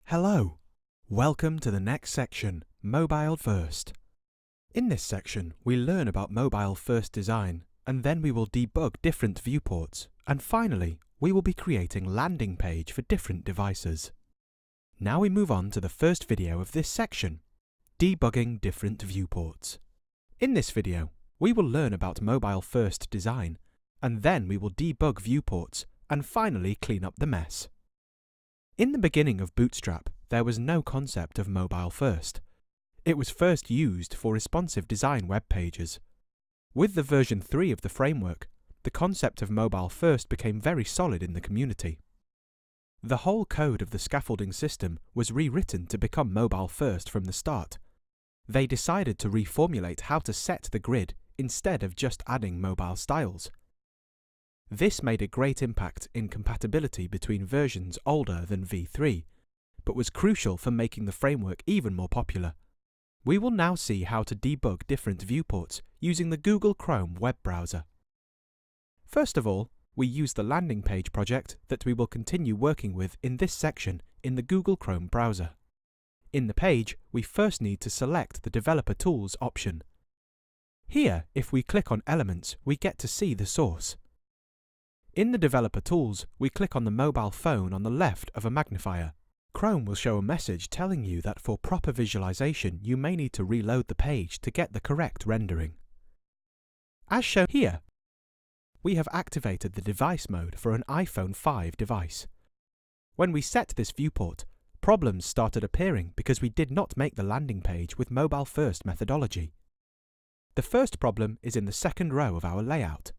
Hello! Welcome to the next section, Mobile First. In this section, we learn about mobile first design, and then we will debug different viewports, and finally, we will be creating landing page for different devices. Now we move on to the first video of this section, debugging different viewports. In this video, we will learn about mobile first design, and then we will debug viewports, and finally clean up the mess. In the beginning of Bootstrap, there was no concept of mobile first. It was first used for responsive design web pages. With the version 3 of the framework, the concept of mobile first became very solid in the community. The whole code of the scaffolding system was rewritten to become mobile first from the start. They decided to reformulate how to set the grid instead of just adding mobile styles. This made a great impact in compatibility between versions older than v3, but was crucial for making the framework even more popular. We will now see how to debug different viewports using the Google Chrome web browser. First of all, we use the landing page project that we will continue working with in this section in the Google Chrome browser. In the page, we first need to select the Developer Tools option. Here, if we click on Elements, we get to see the source. In the Developer Tools, we click on the mobile phone on the left of a magnifier. Chrome will show a message telling you that for proper visualization, you may need to reload the page to get the correct rendering. As shown here, we have activated the device mode for an iPhone 5 device. When we set this viewport, problems started appearing because we did not make the landing page with mobile first methodology. The first problem is in the second row of our layout.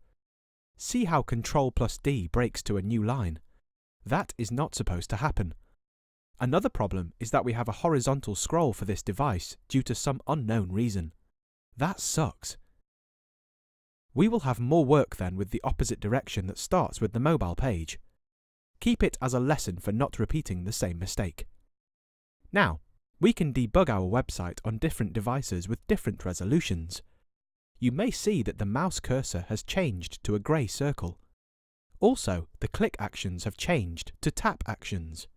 See how Ctrl+D breaks to a new line. That is not supposed to happen. Another problem is that we have a horizontal scroll for this device due to some unknown reason. That sucks. We will have more work then with the opposite direction that starts with the mobile page. Keep it as a lesson for not repeating the same mistake. Now, we can debug our website on different devices with different resolutions. You may see that the mouse cursor has changed to a grey circle. Also, the click actions have changed to tap actions.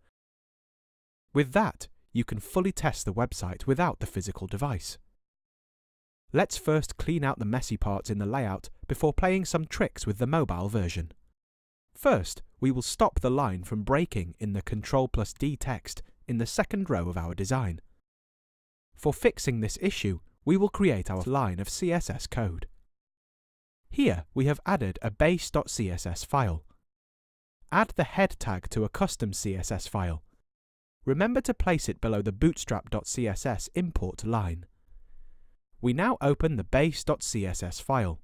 With that, you can fully test the website without the physical device. Let's first clean out the messy parts in the layout before playing some tricks with the mobile version. First, we will stop the line from breaking in the Ctrl+D text in the second row of our design. For fixing this issue, we will create our line of CSS code. Here, we have added a base.css file. Add the head tag to a custom CSS file. Remember to place it below the bootstrap.css import line. We now open the base.css file.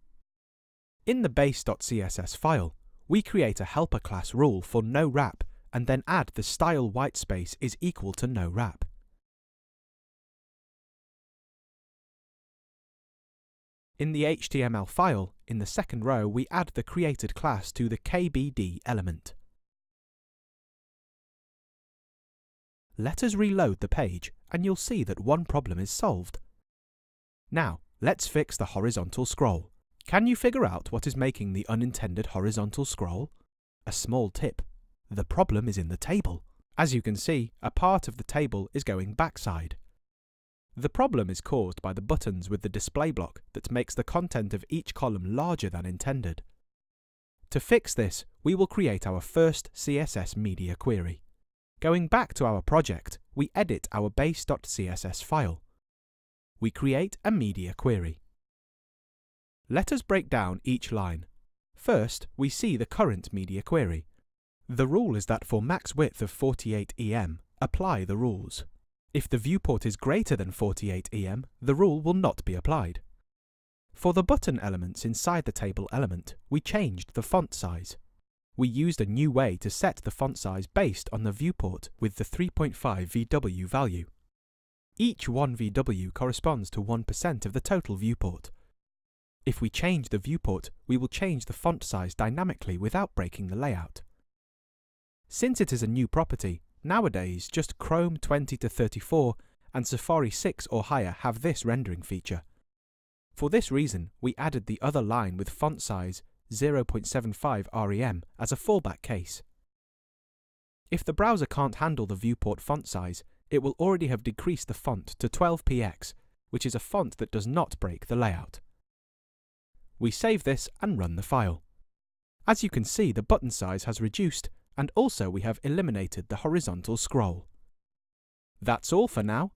In the base.css file, we create a helper class rule for no wrap and then add the style whitespace is equal to no wrap. In the HTML file, in the second row, we add the created class to the KBD element. Let us reload the page, and you'll see that one problem is solved. Now, let's fix the horizontal scroll. Can you figure out what is making the unintended horizontal scroll? A small tip. The problem is in the table. As you can see, a part of the table is going backside. The problem is caused by the buttons with the display block that makes the content of each column larger than intended. To fix this, we will create our first CSS media query. Going back to our project, we edit our base.css file. We create a media query. Let us break down each line. First, we see the current media query. The rule is that for max width of 48 EM, apply the rules. If the viewport is greater than 48 EM, the rule will not be applied. For the button elements inside the table element, we changed the font size. We used a new way to set the font size based on the viewport with the 3.5 VW value. Each 1 VW corresponds to 1% of the total viewport. If we change the viewport, we will change the font size dynamically without breaking the layout. Since it is a new property, nowadays, just Chrome 20-34 and Safari 6 or higher have this rendering feature. For this reason, we added the other line with font size 0.75 rem as a fallback case. If the browser can't handle the viewport font size, it will already have decreased the font to 12px, which is a font that does not break the layout. We save this and run the file. As you can see, the button size has reduced, and also we have eliminated the horizontal scroll. That's all for now.